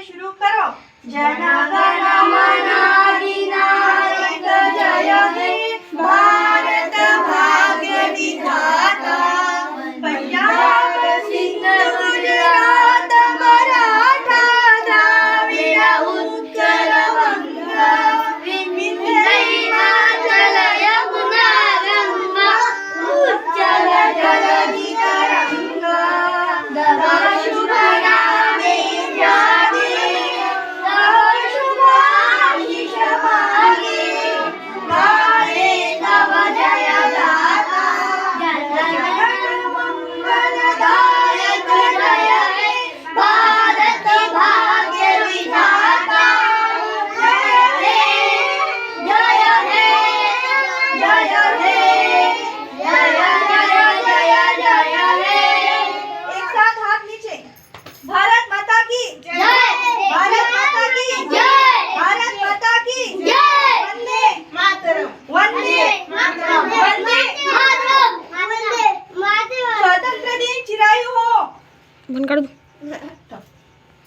शुरू करो। जन गण मन अधिनायक जय हे भारत भाग्य विधाता। पंजाब सिंध गुजरात मराठा द्राविड उत्कल बंग विंध्य हिमाचल यमुना गंगा उच्चल जलधि तरंगा। तव शुभ नामे जागे तव शुभ आशीष मागे गाये तव जय गाथा। जन मंगलदायक जय हे भारत भाग्य विधाता। जय हे जय हे जय हे जय जय जय जय हे। एक साथ हाथ नीचे। भारत माता की जय। भारत माता की जय। भारत माता की जय। वंदे मातरम। वंदे मातरम। वंदे मातरम। वंदे मातरम। स्वातंत्र्य दिन चिरायू हो। बंद कर दो।